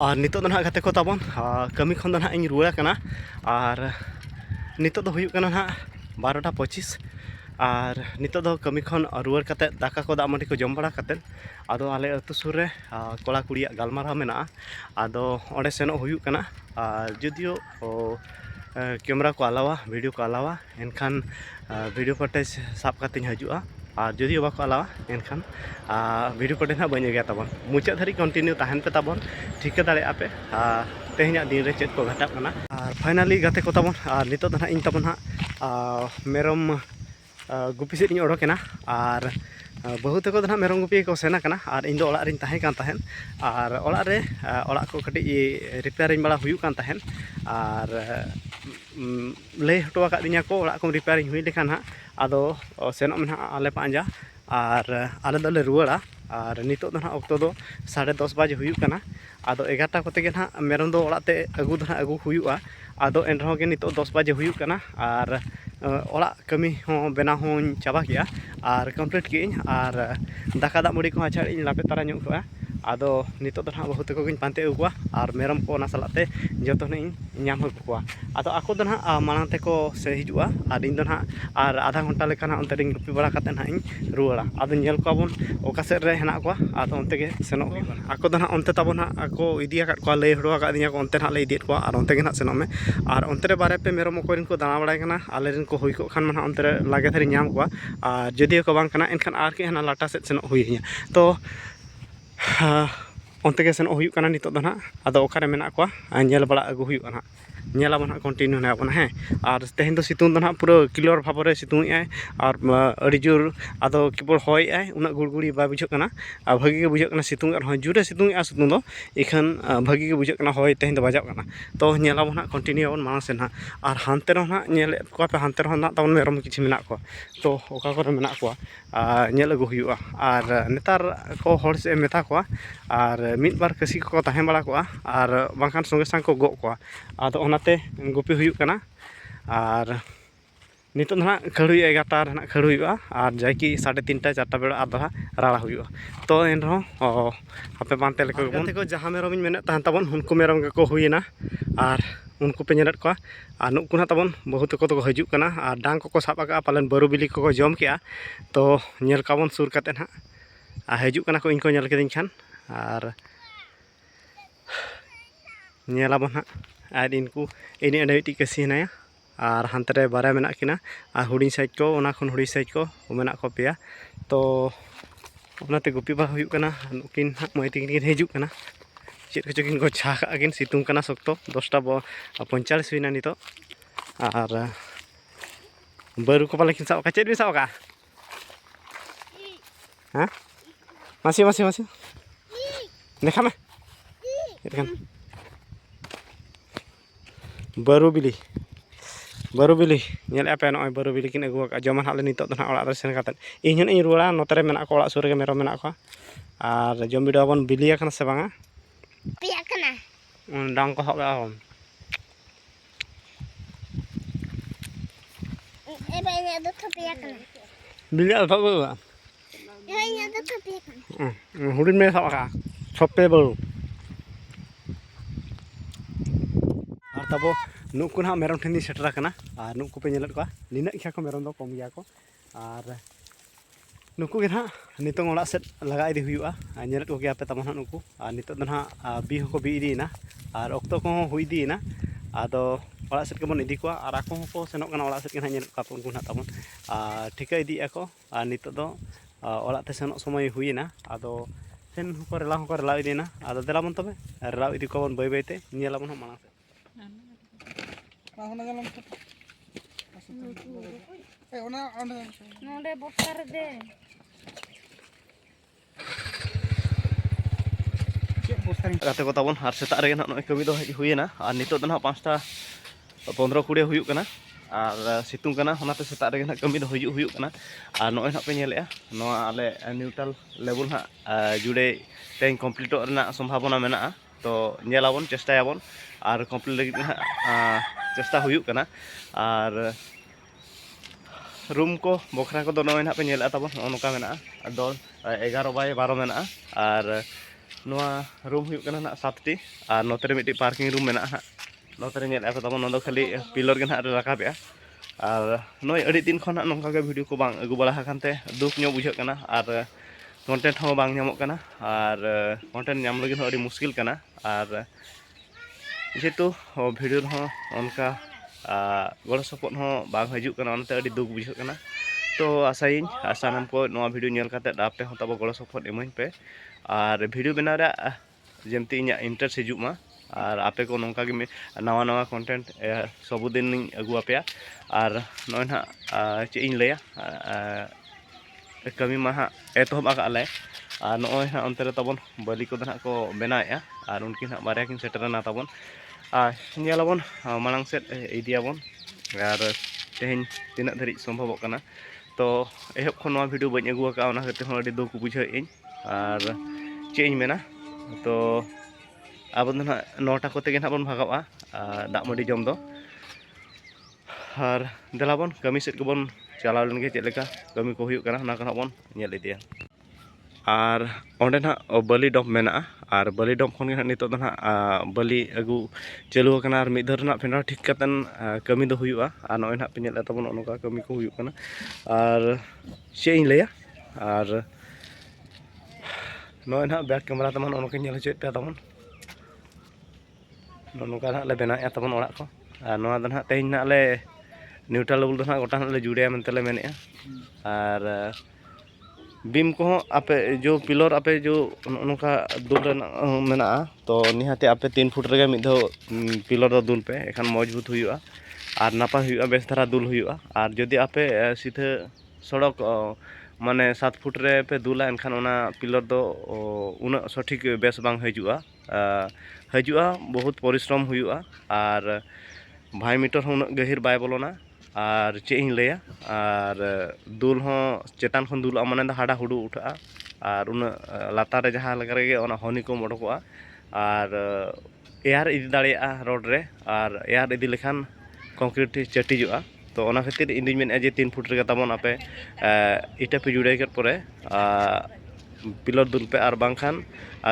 और नितो दो गाते को ताबन कमी खन दो इन रुआ कना और नितो दो हुयुक कना ना 12:25 और नितो दो कमी खन रुआर कते दाका को दाग माटी को जम बड़ा कते आदो आले अतु सुर रे कोड़ा कुड़िया गालमाराव मेना आदो ओंडे सेनो हुयुक कना जदियो कैमरा को अलावा वीडियो को अलावा एनखान वीडियो फटेज साब काते हजुआ और जदियो बाको अलावा एनखान वीडियो फटेज ना बन गया तबन मुचाद धारी कंटिन्यू तहन पे तबन ठिका दाड़े आपे तेहना दिन रे चेक को घटाप कना और फाइनली गाते को तबन और नितो दना इन तबन हा मेरम गुपी सेद इन ओडोकेना और बहु तक ना मेरम गुपी को सेना कना और इन दो ओड़ा रिन ताहें कान ताहेन और ओड़ा रे ओड़ा को कटी रिपेयरिंग बड़ा हुयुक कान ताहेन और लय हटवा का दिया को ओड़ा को रिपेयरिंग हुई लेखान हा आदो सेनोक में आले पांजा और आले दोले रुआड़ा और नितो दो ऑक्टो दो 10:30 बजे हुयुक कना आदो 11टा कोते के ना मेरम दो ओड़ाते अगु दो अगु हुयुआ आदो एनरहो के नितो 10 बजे हुयुक कना और ओड़ा कमी हो बेना हो चाबा किया और कंप्लीट की और दाका दाग मुड़ी को अच्छा इन लापे तारा ᱧᱚᱜ ᱠᱚᱜᱼᱟ आदो नितो दो बहुत को पानते अगुआ और मेरम को ना सालाते जतो इन नाम होकुआ आदो आको दो मांग तेको से हिजुआ और इन दो और आधा घंटा लेखा उनते गुपी बड़ा करते इन रुआड़ा आदो नेल कोबन ओका सेद रे हेना को आदो उनते के सेनो आको दो उनते तबन आको इदिया को लय हड़वा का दिया को उनते ले इदियत को और उनते के सेनो में और उनते बारे पे मेरम ओकोरिन को दाना बड़ाय कना आले रिन को हुई को खान मान उनते लागे धरी नाम को और जदियो को बांग कना एनखान आर के हना लाटा सेद सेनो हुई तो उनते के सेनो हुयुक कना नितो दो आदो ओकारे मेना को नेल बड़ा अगु हुयुक कना नेलाबन कंटिन्यू नाबन हें और तेहन दो सितुंग दो पूरा क्लियर भाव रे सितुंग आय और अड़ी जोर आदो केवल हय आय उना गुड़गुड़ी बा बुझक कना और भागी के बुझक कना सितुंग और जुरे सितुंग आ सितुंग दो इखान भागी के बुझक कना हय तेहन दो बजाव कना तो नेलाबन कंटिन्यू आबन मांग से और हानते रो नेल को पे हानते रो ना तबन मेरम किछि मेना को तो ओका करे मेना को नेल अगु हुयुआ और नेतार को हर से मेता को और मिद बार कसी को ताहें बड़ा को और बांखान संगे संग को गो को आदो ओनाते गुपी हुयुक कना और नितो ना खड़ुई 11टा ना खड़ुईआ और जाकि 3:30 4टा बेड़ा आदो राड़ा हुयुआ तो एन रहो आपे बांते लेको गबन को जहां मेरम इन मेने तहन तबन उनको मेरम को हुईना और उनको पे नेलत को और नुकु ना तबन बहुत को तो हजुक कना और डांग को साब आका पालन बरु बिली को जम के तो नेल काबन सुर कते ना हजुक कना को इनको नेल केदिन खान और नेलाबन और इनको इन एंडी कसी हेनाया और हानते बारे मेना किना और हुडिंग साइज को ओना खन हुडिंग साइज को मेना को पेया तो ओनाते गुपी बा हुयुक कना नुकिन मई तिकिन हजुक कना चेद को चकिन को छा कागिन सितुंग कना सख्तो 10:45 हुईना नितो और बरु को पाले किन साब का चेद बि साब का हां मासी मासी मासी देखा में इतकन बरु बिली नेल पे नय बरु बिली किन अगुआ जमान हाले नितो दो ओड़ा रे सेन काते इन हन इन रुआड़ा नोतरे मेना को ओड़ा सुर रे मेरम मेना को और जम बिडा बन बिलिया कना से बांगा पिया कना डांग को हगा हम ए बाइने दो थपिया कना बिलिया थपो ए इन दो थपिया कना हुडिन में साका थपे बरु और तबो नुकु ना मेरम ठेनी सेटरा कना और नुकु पे नेलत को निना इखा को मेरम दो कम गया को और नुकु के ना नितों ओड़ा सेट लगा इदी हुयुआ नेलत को गया पे तब ना नुकु और नितो दो ना बी हो को बी इदीना और ऑक्टो को हुई दीना आदो ओड़ा सेट के बन इदी को और आको को सेनो कना ओड़ा सेट के ना नेल का उनको ना तबन ठिका इदी आको और नितो दो ओड़ा ते सेनो समय हुईना आदो सेन को रेला इदीना आदो देलाबन तबे रेला इदी को बन बाय बायते नेलाबन माना नोडे बस्तर दे गाते को तबन और सेता रे ना कमी दो हुईना और नितो दो 5:15-20 हुयुक कना और सितुंग कना होनाते सेता रे ना कमी दो हुयुक कना और नय ना पे नेलेआ नोआ आले न्यूट्रल लेवल ना जुड़े तें कंप्लीट रना संभावना मेना तो नेलाबन चेष्टायाबन और कंप्लीट लगी ना चेष्टा हुयुक कना और रूम को बखरा को दोनों ना पे नेला तबन नोका मेना दो 11/12 मेना और Noa room huyuk kana nak 7টি আর notere miti parking room mena ha notere nyel apa tabon nondo khali pillar gen ha rakab ya ar noi adi din khon nongka ge video ko bang agu bala hakante duk nyo bujhak kana ar content ho bang nyamok kana ar content nyam lagi adi muskil kana ar jetu video ho onka golo support ho bang hajuk kana onte adi duk bujhak kana to asain asanam ko noa video nyel kate dape ho tabo golo support emain pe R video বেনারে যেমতি ইᱧ interest হিজুক মা আর আপে কো নংকা গে নাওয়া নাওয়া content সবুদিন আগু আপেয়া আর নয় না চে ইñ লয়া কামি মা হা এতহব আকালে আর নয় না অন্তরে তবন বলি কো না কো বেনায়া আর উনকিন বারিয়া কিন সেটারনা তবন আর নিয়ালাবন মালাং সেট ইদিয়াবন আর তেহেন তিনা ধরি সম্ভবক কানা তো এহব খন নয়া ভিডিও বাñ আগু কা ওনা হতে হন আদি দুক বুঝাই ইñ আর ᱪᱮᱫ ᱤᱧ ᱢᱮᱱᱟ ᱛᱚ ᱟᱵᱚ ᱫᱚ ᱱᱟᱦᱟᱜ 9টা ᱠᱚᱛᱮ ᱜᱮ ᱱᱟᱦᱟᱜ ᱵᱚᱱ ᱵᱷᱟᱜᱟᱜᱼᱟ ᱫᱟᱜ ᱢᱟᱹᱰᱤ ᱡᱚᱢ ᱫᱚ ᱟᱨ ᱫᱮᱞᱟᱵᱚᱱ ᱠᱟᱹᱢᱤ ᱥᱮᱫ ᱜᱮᱵᱚᱱ ᱪᱟᱞᱟᱣ ᱞᱮᱱ ᱜᱮ ᱪᱮᱫ ᱞᱮᱠᱟ ᱠᱟᱹᱢᱤ ᱠᱚ ᱦᱩᱭᱩᱜ ᱠᱟᱱᱟ ᱚᱱᱟ ᱠᱚ ᱱᱟᱦᱟᱜ ᱵᱚᱱ ᱧᱮᱞ ᱤᱫᱤᱭᱟ ᱟᱨ ᱚᱸᱰᱮ ᱱᱟᱦᱟᱜ ᱵᱟᱹᱞᱤ ᱰᱚᱢ ᱢᱮᱱᱟᱜᱼᱟ ᱟᱨ ᱵᱟᱹᱞᱤ ᱰᱚᱢ ᱠᱷᱚᱱ ᱜᱮ ᱱᱟᱦᱟᱜ ᱱᱤᱛᱚᱜ ᱫᱚ ᱱᱟᱦᱟᱜ ᱵᱟᱹᱞᱤ ᱟᱹᱜᱩ ᱪᱟᱹᱞᱩ ᱟᱠᱟᱱᱟ ᱟᱨ ᱢᱤᱫ ᱫᱷᱟᱣ ᱨᱮᱱᱟᱜ ᱯᱷᱮᱱᱰᱟᱨ ᱴᱷᱤᱠ ᱠᱟᱛᱮᱱ ᱠᱟᱹᱢᱤ ᱫᱚ ᱦᱩᱭᱩᱜᱼᱟ ᱟᱨ ᱱᱚᱜᱼᱚᱭ ᱱᱟᱦᱟᱜ ᱯᱮ ᱧᱮᱞᱮᱫ ᱛᱟᱵᱚᱱ ᱚᱱᱠᱟ ᱠᱟᱹᱢᱤ ᱠᱚ ᱦᱩᱭᱩᱜ ᱠᱟᱱᱟ ᱟᱨ ᱪᱮᱫ ᱤᱧ ᱞᱟᱹᱭᱟ ᱟᱨ नॉय ना बैक कैमरा तमन ओनके नेल हचेत पे तमन नोनका ना ले बेना तमन ओड़ा को आ नोआ द ना तेज ना ले न्यूट्रल लेवल द ना गोटा ले जुड़े मेनते ले मेने और बीम को आपे जो पिलर आपे जो नोका दुल रे मेना तो निहाते आपे 3 फुट रे मिद पिलर द दुल पे एखान मजबूत हुआ और नापा हुआ बेस धारा दुल हुआ और जदि आपे सीधे सड़क माने 7 फुट रे पे दुला एनखान ओना पिलर दो उना सठिक बेस बांग हजुआ बहुत परिश्रम हुआ और भाई मीटर हो गहिर बाय बोलोना और चे इन लैया और दुल हो चेतान खन दुल माने हाड़ा हुडू उठा और उन लातार रे जहां लगा रे ओना हनी को मोडकोआ और एयर इदि दाड़िया रोड रे और एयर इदि लेखान कंक्रीट चटिजुआ तो ओना खातिर इंदिन मेन जे 3 फुट रे तमन आपे इटा पे जुड़े कर परे पिलर दुल पे और बांखान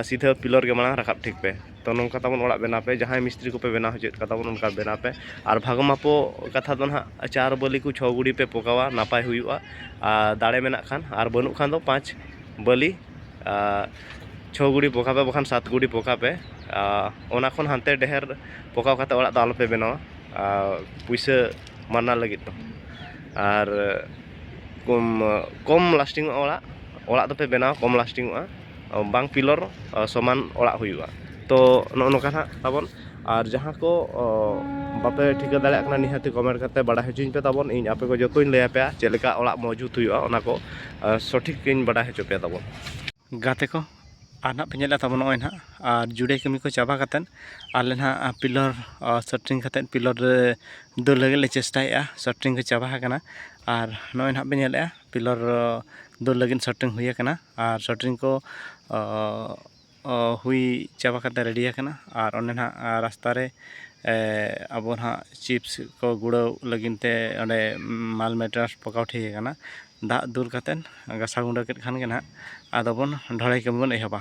सीधा पिलर के मांग रखाब ठीक पे तो नोंका तमन ओड़ा बेना पे जहां मिस्त्री को पे बेना हो चेत का तमन उनका बेना पे और भागमापो कथा दो ना 4 बलि को 6 गुड़ी पे पोकावा नापाय हुआ दाड़े मेना खान और बनु खान दो 5 बलि 6 गुड़ी पोका पे बखान 7 गुड़ी पोका पे ओना खन हानते डेहर पोका खाते ओड़ा दाल पे बेना पुइसा माना लगी तो और कम लास्टिंग ओड़ा तो पे बेना कम लास्टिंग बांग पिलर समान ओड़ा हुआ तो नोका ना तबन और जहाँ को बापे ठिका दाड़ा कना निहाती कमेंट करते बड़ा हचुኝ पे तबन इन आपे को जतोñ लैया पे चेलेका ओड़ा मौजूद हुआ ओना को सठिक इन बड़ा हचो पे तबन गाते को आना पे नेला तबन नय ना और जुड़े कमी को चाबा कतन आले ना पिलर सटरिंग कतन पिलर दो लगे ले चेष्टाया सटरिंग को चाबा कना और नय ना पे नेला पिलर दो लगिन सटरिंग हुई कना और सटरिंग को हुई चाबा कते रेडी कना और ओने ना रास्ता रे अब ना चिप्स को गुड़ो लगिनते ओंडे माल मेट्रास पकाव ठीक कना दा दुल कतन गसा गुंडा केट खान के ना आदो बन ढड़ाई कम बन एहबा।